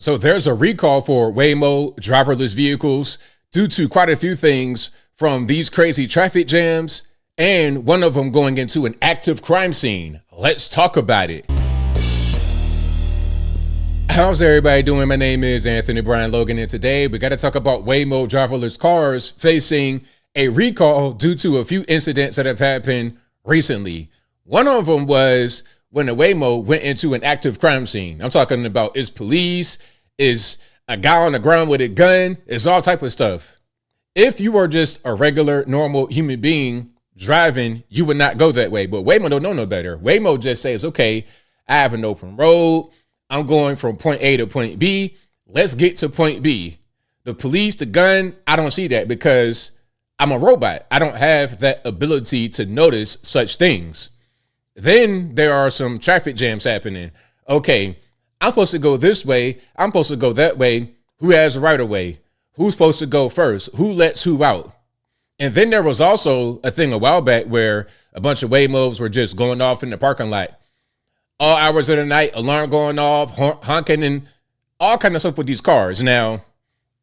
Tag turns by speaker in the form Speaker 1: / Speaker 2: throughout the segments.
Speaker 1: So there's a recall for Waymo driverless vehicles due to quite a few things, from these crazy traffic jams and one of them going into an active crime scene. Let's talk about it. How's everybody doing? My name is Anthony Brian Logan, and today we got to talk about Waymo driverless cars facing a recall due to a few incidents that have happened recently. One of them was when a Waymo went into an active crime scene. I'm talking about is police, is a guy on the ground with a gun, is all type of stuff. If you are just a regular, normal human being driving, you would not go that way. But Waymo don't know no better. Waymo just says, okay, I have an open road. I'm going from point A to point B. Let's get to point B. The police, the gun, I don't see that because I'm a robot. I don't have that ability to notice such things. Then there are some traffic jams happening. Okay, I'm supposed to go this way. I'm supposed to go that way. Who has the right of way? Who's supposed to go first? Who lets who out? And then there was also a thing a while back where a bunch of Waymos were just going off in the parking lot. All hours of the night, alarm going off, honking, and all kind of stuff with these cars. Now,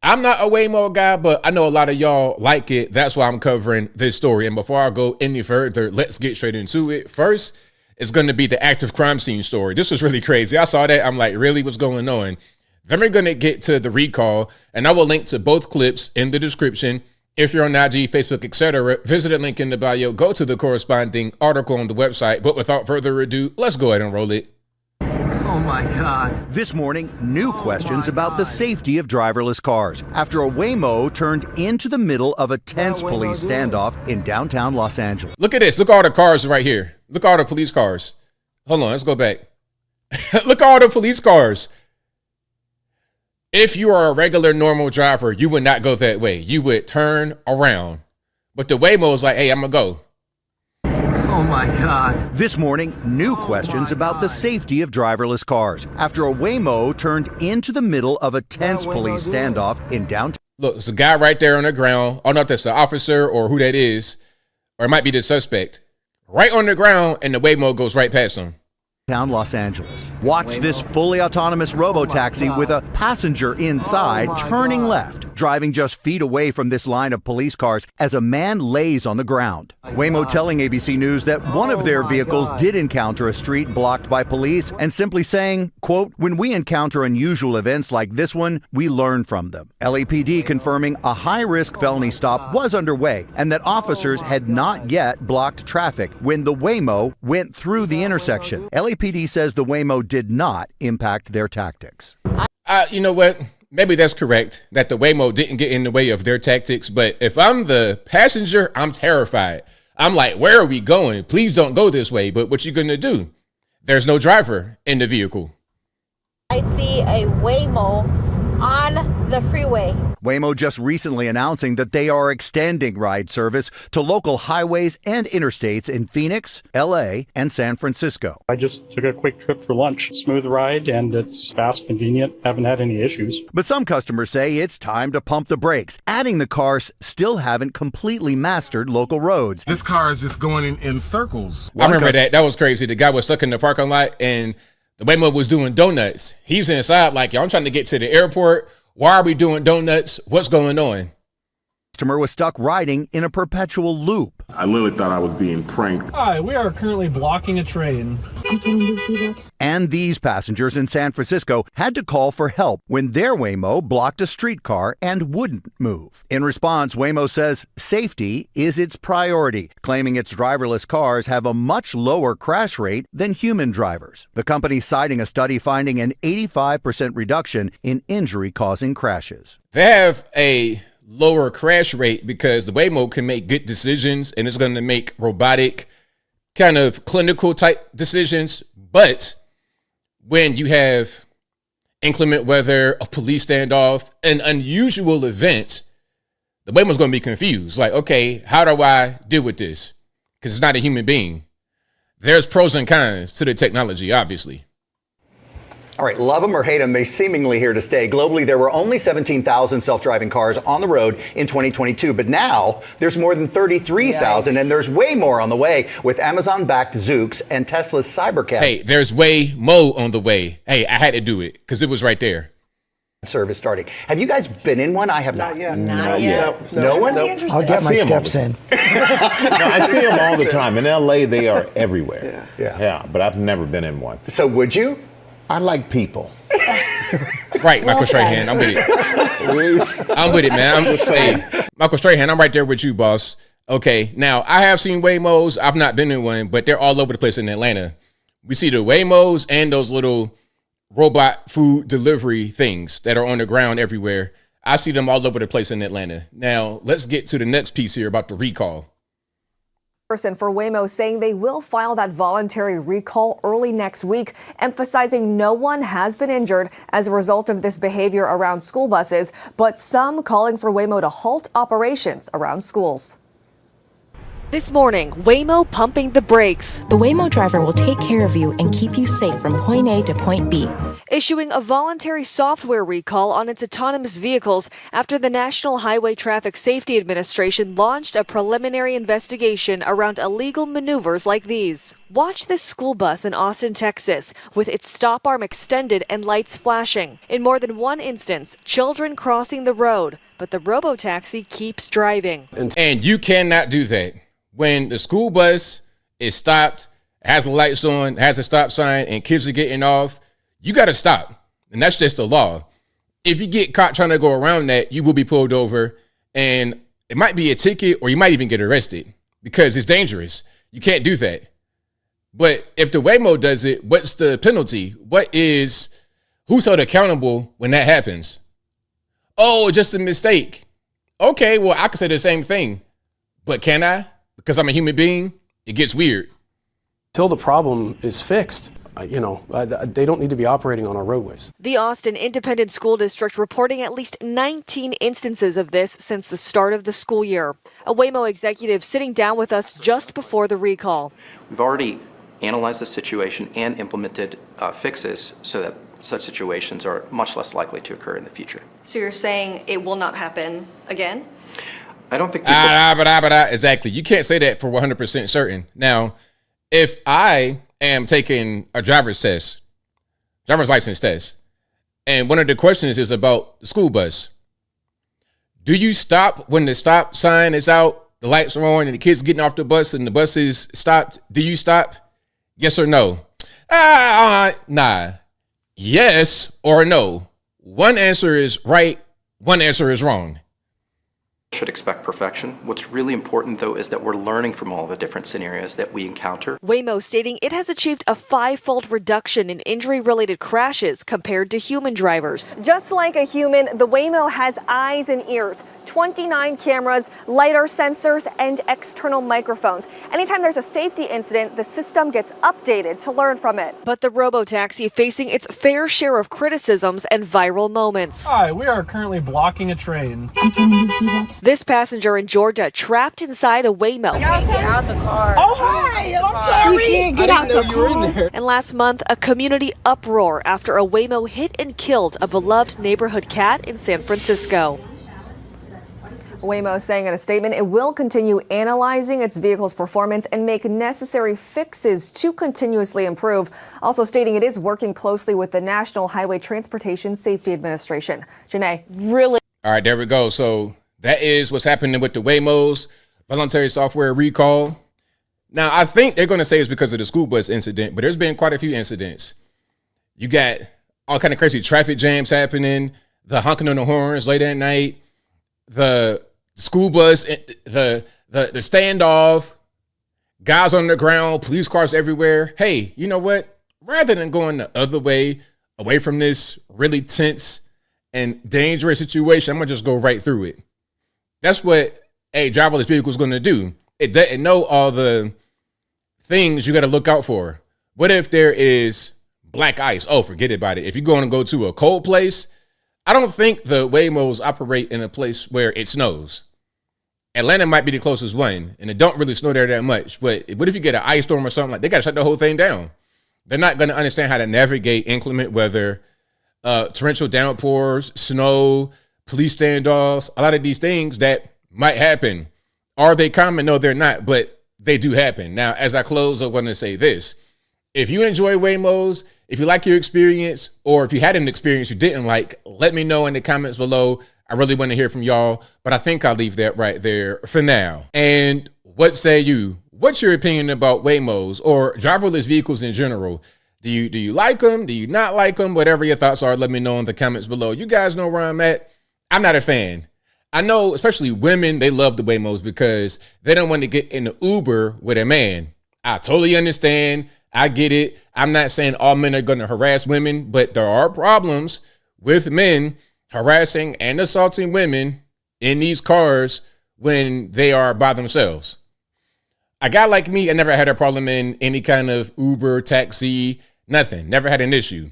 Speaker 1: I'm not a Waymo guy, but I know a lot of y'all like it. That's why I'm covering this story. And before I go any further, let's get straight into it. First, it's going to be the active crime scene story. This was really crazy. I saw that. I'm like, really? What's going on? Then we're going to get to the recall, and I will link to both clips in the description. If you're on IG, Facebook, etc., visit the link in the bio. Go to the corresponding article on the website. But without further ado, let's go ahead and roll it.
Speaker 2: Oh my God.
Speaker 3: This morning, new questions about the safety of driverless cars after a Waymo turned into the middle of a tense police standoff in downtown Los Angeles.
Speaker 1: Look at this. Look at all the cars right here. Look at all the police cars. Hold on, let's go back. Look at all the police cars. If you are a regular, normal driver, you would not go that way. You would turn around. But the Waymo is like, hey, I'm going to go.
Speaker 2: Oh my God.
Speaker 3: This morning, new questions about the safety of driverless cars after a Waymo turned into the middle of a tense police standoff in downtown.
Speaker 1: Look, there's a guy right there on the ground. I don't know if that's the officer or who that is, or it might be the suspect. Right on the ground, and the Waymo goes right past him.
Speaker 3: Los Angeles. Watch this fully autonomous robo-taxi with a passenger inside turning left, driving just feet away from this line of police cars as a man lays on the ground. Waymo telling ABC News that one of their vehicles did encounter a street blocked by police and simply saying, quote, when we encounter unusual events like this one, we learn from them. LAPD confirming a high-risk felony stop was underway and that officers had not yet blocked traffic when the Waymo went through the intersection. LAPD says the Waymo did not impact their tactics.
Speaker 1: You know what? Maybe that's correct, that the Waymo didn't get in the way of their tactics. But if I'm the passenger, I'm terrified. I'm like, where are we going? Please don't go this way. But what you going to do? There's no driver in the vehicle.
Speaker 4: I see a Waymo on the freeway.
Speaker 3: Waymo just recently announcing that they are extending ride service to local highways and interstates in Phoenix, LA, and San Francisco.
Speaker 5: I just took a quick trip for lunch. Smooth ride, and it's fast, convenient. Haven't had any issues.
Speaker 3: But some customers say it's time to pump the brakes, adding the cars still haven't completely mastered local roads.
Speaker 6: This car is just going in circles.
Speaker 1: I remember that. That was crazy. The guy was stuck in the parking lot, and the Waymo was doing donuts. He's inside like, yo, I'm trying to get to the airport. Why are we doing donuts? What's going on?
Speaker 3: Customer was stuck riding in a perpetual loop.
Speaker 7: I literally thought I was being pranked.
Speaker 8: Hi, we are currently blocking a train.
Speaker 3: And these passengers in San Francisco had to call for help when their Waymo blocked a streetcar and wouldn't move. In response, Waymo says safety is its priority, claiming its driverless cars have a much lower crash rate than human drivers. The company citing a study finding an 85% reduction in injury-causing crashes.
Speaker 1: They have a lower crash rate because the Waymo can make good decisions, and it's going to make robotic kind of clinical type decisions. But when you have inclement weather, a police standoff, an unusual event, the Waymo's going to be confused. Like, okay, how do I deal with this? Because it's not a human being. There's pros and cons to the technology, obviously.
Speaker 9: All right, love them or hate them, they seemingly here to stay. Globally, there were only 17,000 self-driving cars on the road in 2022, but now there's more than 33,000, and there's way more on the way with Amazon-backed Zoox and Tesla's Cybercab.
Speaker 1: Hey, there's way more on the way. Hey, I had to do it because it was right there.
Speaker 9: service starting. Have you guys been in one? I have not.
Speaker 4: Not yet.
Speaker 9: No one?
Speaker 10: I'll get my steps in.
Speaker 11: No, I see them all the time. In LA, they are everywhere.
Speaker 9: Yeah.
Speaker 11: But I've never been in one.
Speaker 9: So would you?
Speaker 11: I like people.
Speaker 1: Right, Michael Strahan. I'm with it. I'm with it, man. Hey, Michael Strahan, I'm right there with you, boss. Okay, now I have seen Waymos. I've not been in one, but they're all over the place in Atlanta. We see the Waymos and those little robot food delivery things that are on the ground everywhere. I see them all over the place in Atlanta. Now, let's get to the next piece here about the recall.
Speaker 12: Person for Waymo saying they will file that voluntary recall early next week, emphasizing no one has been injured as a result of this behavior around school buses, but some calling for Waymo to halt operations around schools. This morning, Waymo pumping the brakes.
Speaker 13: The Waymo driver will take care of you and keep you safe from point A to point B.
Speaker 12: Issuing a voluntary software recall on its autonomous vehicles after the National Highway Traffic Safety Administration launched a preliminary investigation around illegal maneuvers like these. Watch this school bus in Austin, Texas, with its stop arm extended and lights flashing. In more than one instance, children crossing the road, but the robotaxi keeps driving.
Speaker 1: And you cannot do that. When the school bus is stopped, has the lights on, has a stop sign, and kids are getting off, you got to stop. And that's just the law. If you get caught trying to go around that, you will be pulled over, and it might be a ticket or you might even get arrested because it's dangerous. You can't do that. But if the Waymo does it, what's the penalty? Who's held accountable when that happens? Oh, just a mistake. Okay, well, I could say the same thing, but can I? Because I'm a human being, it gets weird.
Speaker 14: Till the problem is fixed, they don't need to be operating on our roadways.
Speaker 12: The Austin Independent School District reporting at least 19 instances of this since the start of the school year. A Waymo executive sitting down with us just before the recall.
Speaker 15: We've already analyzed the situation and implemented fixes so that such situations are much less likely to occur in the future.
Speaker 12: So you're saying it will not happen again?
Speaker 15: I don't think
Speaker 1: exactly. You can't say that for 100% certain. Now, if I am taking a driver's license test, and one of the questions is about the school bus, do you stop when the stop sign is out, the lights are on, and the kids getting off the bus and the bus is stopped? Do you stop? Yes or no? Nah. Yes or no. One answer is right, one answer is wrong.
Speaker 15: Should expect perfection. What's really important, though, is that we're learning from all the different scenarios that we encounter.
Speaker 12: Waymo stating it has achieved a 5-fold reduction in injury-related crashes compared to human drivers. Just like a human, the Waymo has eyes and ears, 29 cameras, LiDAR sensors, and external microphones. Anytime there's a safety incident, the system gets updated to learn from it. But the robotaxi facing its fair share of criticisms and viral moments.
Speaker 8: Hi, we are currently blocking a train.
Speaker 12: This passenger in Georgia trapped inside a Waymo.
Speaker 4: Get out the car.
Speaker 10: Oh, hi. I'm sorry.
Speaker 8: I didn't know you were in there.
Speaker 12: And last month, a community uproar after a Waymo hit and killed a beloved neighborhood cat in San Francisco. Waymo saying in a statement it will continue analyzing its vehicle's performance and make necessary fixes to continuously improve. Also stating it is working closely with the National Highway Transportation Safety Administration. Janae, really?
Speaker 1: All right, there we go. So that is what's happening with the Waymos, voluntary software recall. Now, I think they're going to say it's because of the school bus incident, but there's been quite a few incidents. You got all kind of crazy traffic jams happening, the honking on the horns late at night, the school bus, the standoff, guys on the ground, police cars everywhere. Hey, you know what? Rather than going the other way, away from this really tense and dangerous situation, I'm going to just go right through it. That's what a driverless vehicle is going to do. It doesn't know all the things you got to look out for. What if there is black ice? Oh, forget about it. If you're going to go to a cold place, I don't think the Waymos operate in a place where it snows. Atlanta might be the closest one, and it don't really snow there that much. But what if you get an ice storm or something? Like, they got to shut the whole thing down. They're not going to understand how to navigate inclement weather, torrential downpours, snow, police standoffs, a lot of these things that might happen. Are they common? No, they're not, but they do happen. Now, as I close, I want to say this. If you enjoy Waymos, if you like your experience, or if you had an experience you didn't like, let me know in the comments below. I really want to hear from y'all, but I think I'll leave that right there for now. And what say you? What's your opinion about Waymos or driverless vehicles in general? Do you like them? Do you not like them? Whatever your thoughts are, let me know in the comments below. You guys know where I'm at. I'm not a fan. I know, especially women, they love the Waymos because they don't want to get in the Uber with a man. I totally understand. I get it. I'm not saying all men are going to harass women, but there are problems with men harassing and assaulting women in these cars when they are by themselves. A guy like me, I never had a problem in any kind of Uber, taxi, nothing. Never had an issue.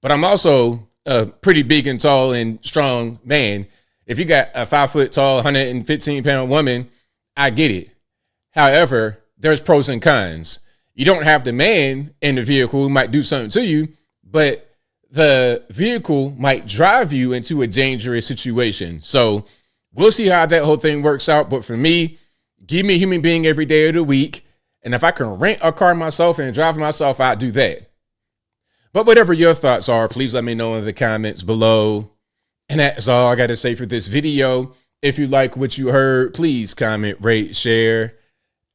Speaker 1: But I'm also a pretty big and tall and strong man. If you got a 5 foot tall, 115-pound woman, I get it. However, there's pros and cons. You don't have the man in the vehicle who might do something to you, but the vehicle might drive you into a dangerous situation. So we'll see how that whole thing works out. But for me, give me a human being every day of the week. And if I can rent a car myself and drive myself, I'd do that. But whatever your thoughts are, please let me know in the comments below. And that's all I got to say for this video. If you like what you heard, please comment, rate, share,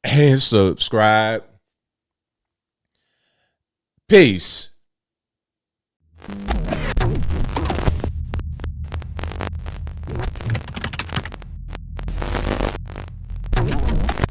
Speaker 1: and subscribe. Peace.